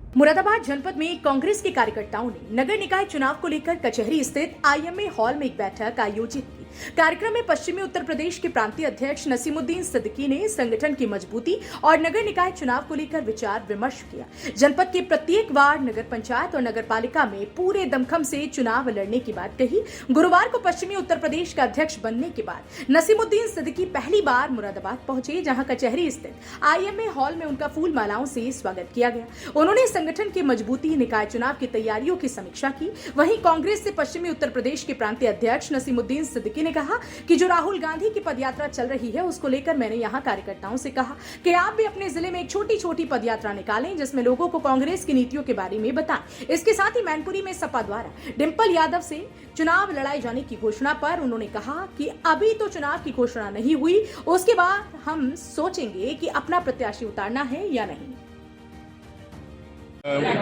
मुरादाबाद जनपद में कांग्रेस के कार्यकर्ताओं ने नगर निकाय चुनाव को लेकर कचहरी स्थित आईएमए हॉल में एक बैठक आयोजित की। कार्यक्रम में पश्चिमी उत्तर प्रदेश के प्रांतीय अध्यक्ष नसीमुद्दीन सिद्दीकी ने संगठन की मजबूती और नगर निकाय चुनाव को लेकर विचार विमर्श किया। जनपद के प्रत्येक वार्ड, नगर पंचायत और नगर पालिका में पूरे दमखम से चुनाव लड़ने की बात कही। गुरुवार को पश्चिमी उत्तर प्रदेश का अध्यक्ष बनने के बाद नसीमुद्दीन सिद्दीकी पहली बार मुरादाबाद पहुंचे, जहां कचहरी स्थित आईएमए हॉल में उनका फूल मालाओं से स्वागत किया गया। उन्होंने संगठन की मजबूती, निकाय चुनाव की तैयारियों की समीक्षा की। वहीं कांग्रेस से पश्चिमी उत्तर प्रदेश के प्रांतीय अध्यक्ष नसीमुद्दीन सिद्दीकी ने कहा कि जो राहुल गांधी की पदयात्रा चल रही है, उसको लेकर मैंने यहां कार्यकर्ताओं से कहा कि आप भी अपने जिले में एक छोटी छोटी पदयात्रा निकालें, जिसमें लोगों को कांग्रेस की नीतियों के बारे में बताएं। इसके साथ ही मैनपुरी में सपा द्वारा डिंपल यादव से चुनाव लड़ाए जाने की घोषणा पर उन्होंने कहा कि अभी तो चुनाव की घोषणा नहीं हुई, उसके बाद हम सोचेंगे कि अपना प्रत्याशी उतारना है या नहीं।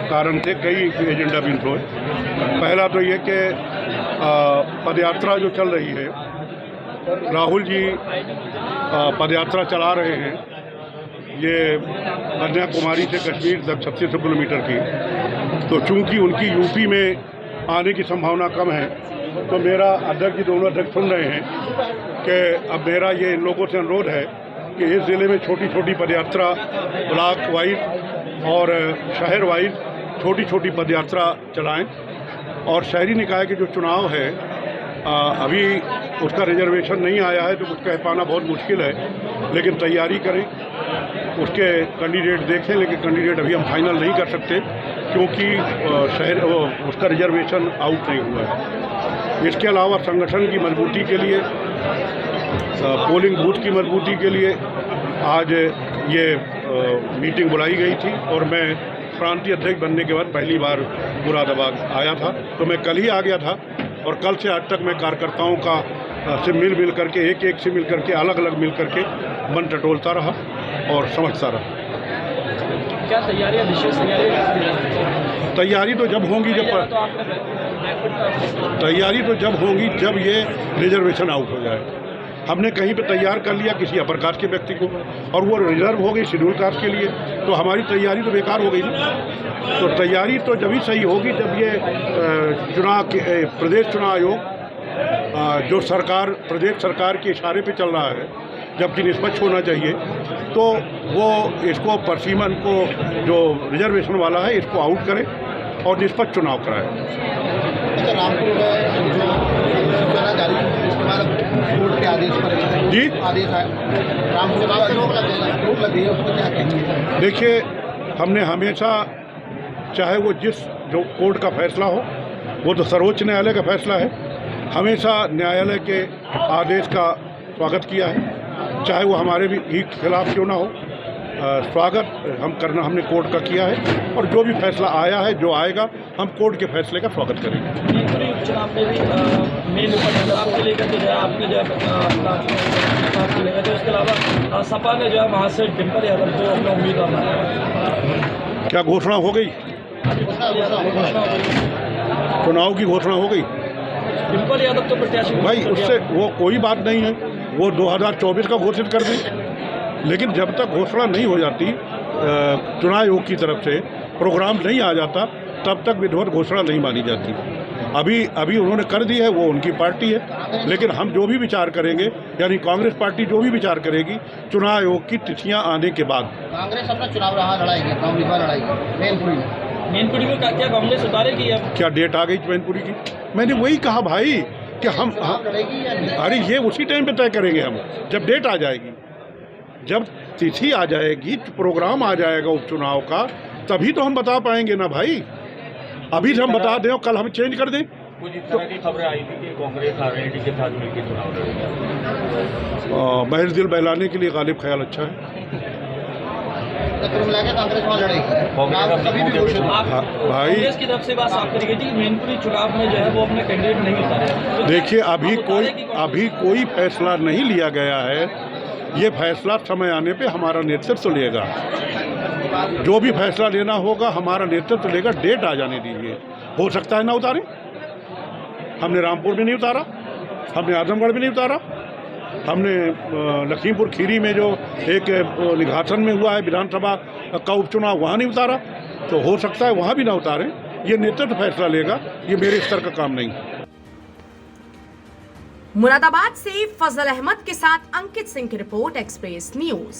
कारण थे कई एजेंडा भी हुए। पहला तो ये कि पदयात्रा जो चल रही है, राहुल जी पदयात्रा चला रहे हैं, ये कन्याकुमारी से कश्मीर तक 36 किलोमीटर की। तो चूंकि उनकी यूपी में आने की संभावना कम है, तो मेरा अध्यक्ष जी, दोनों अध्यक्ष सुन रहे हैं कि अब मेरा ये इन लोगों से अनुरोध है कि इस ज़िले में छोटी छोटी पदयात्रा, ब्लॉक वाइज और शहर वाइज छोटी छोटी पदयात्रा चलाएं। और शहरी निकाय के जो चुनाव है, अभी उसका रिजर्वेशन नहीं आया है, तो कुछ कह पाना बहुत मुश्किल है, लेकिन तैयारी करें, उसके कैंडिडेट देखें। लेकिन कैंडिडेट अभी हम फाइनल नहीं कर सकते, क्योंकि उसका रिजर्वेशन आउट नहीं हुआ है। इसके अलावा संगठन की मजबूती के लिए, पोलिंग बूथ की मजबूती के लिए आज ये मीटिंग बुलाई गई थी। और मैं प्रांतीय अध्यक्ष बनने के बाद पहली बार मुरादाबाद आया था, तो मैं कल ही आ गया था। और कल से आज तक मैं कार्यकर्ताओं से मिल करके, एक से मिल करके, अलग अलग मिल करके मन टटोलता रहा और समझता रहा। क्या तैयारियां, विशेष तैयारी तो जब होंगी जब ये रिजर्वेशन आउट हो जाए। हमने कहीं पे तैयार कर लिया किसी अपर कास्ट के व्यक्ति को, और वो रिजर्व हो गई शेड्यूल कास्ट के लिए, तो हमारी तैयारी तो बेकार हो गई ना। तो तैयारी तो जब ही सही होगी जब ये प्रदेश चुनाव आयोग जो प्रदेश सरकार के इशारे पे चल रहा है, जबकि निष्पक्ष होना चाहिए, तो वो इसको परसीमन को जो रिजर्वेशन वाला है, इसको आउट करे और निष्पक्ष चुनाव कराए। जी, देखिए, हमने हमेशा, चाहे वो जो कोर्ट का फैसला हो, वो तो सर्वोच्च न्यायालय का फैसला है, हमेशा न्यायालय के आदेश का स्वागत किया है, चाहे वो हमारे भी खिलाफ क्यों ना हो। स्वागत हमने कोर्ट का किया है, और जो भी फैसला आया है, जो आएगा, हम कोर्ट के फैसले का स्वागत करेंगे। चुनाव में भी मेन आपके लेकर के जो आपकी जो लेकर, उसके अलावा सपा ने जो है वहाँ से डिंपल यादव को अपना उम्मीदवार बनाया। क्या घोषणा हो गई? चुनाव की घोषणा हो गई। डिंपल यादव तो प्रत्याशी भाई, उससे वो कोई बात नहीं है, वो 2024 का घोषित कर दें। लेकिन जब तक घोषणा नहीं हो जाती, चुनाव आयोग की तरफ से प्रोग्राम नहीं आ जाता, तब तक विधिवत घोषणा नहीं मानी जाती। अभी उन्होंने कर दी है, वो उनकी पार्टी है, लेकिन हम जो भी विचार करेंगे, यानी कांग्रेस पार्टी जो भी विचार करेगी, चुनाव आयोग की तिथियां आने के बाद। कांग्रेस अपना चुनाव लड़ाएगी, मैनपुरी में क्या कांग्रेस उतारेगी? अब क्या डेट आ गई मैनपुरी की? मैंने वही कहा भाई कि हम अरे ये उसी टाइम पे तय करेंगे हम, जब डेट आ जाएगी, जब तिथि आ जाएगी, प्रोग्राम आ जाएगा उपचुनाव का, तभी तो हम बता पाएंगे ना भाई। अभी हम बता दें और कल हम चेंज कर दें। कुछ इस तरह की खबरें आई थी कि कांग्रेस आरएलडी के साथ मिलकर चुनाव लड़ेगी। महज दिल बहलाने के लिए गालिब ख्याल अच्छा है। कांग्रेस वहाँ लड़ेगी कांग्रेस की तरफ से बात साफ करी गई थी, मैनपुरी चुनाव में जो है वो अपने कैंडिडेट नहीं उतारे। देखिए, अभी कोई फैसला नहीं लिया गया है। ये फैसला समय आने पे हमारा नेतृत्व लेगा। जो भी फैसला लेना होगा हमारा नेतृत्व लेगा। डेट आ जाने दीजिए, हो सकता है ना उतारें। हमने रामपुर में नहीं उतारा, हमने आजमगढ़ में नहीं उतारा, हमने लखीमपुर खीरी में जो एक निघासन में हुआ है विधानसभा का उपचुनाव, वहाँ नहीं उतारा, तो हो सकता है वहाँ भी ना उतारें। ये नेतृत्व फैसला लेगा, ये मेरे स्तर का काम नहीं है। मुरादाबाद से फजल अहमद के साथ अंकित सिंह की रिपोर्ट, एक्सप्रेस न्यूज।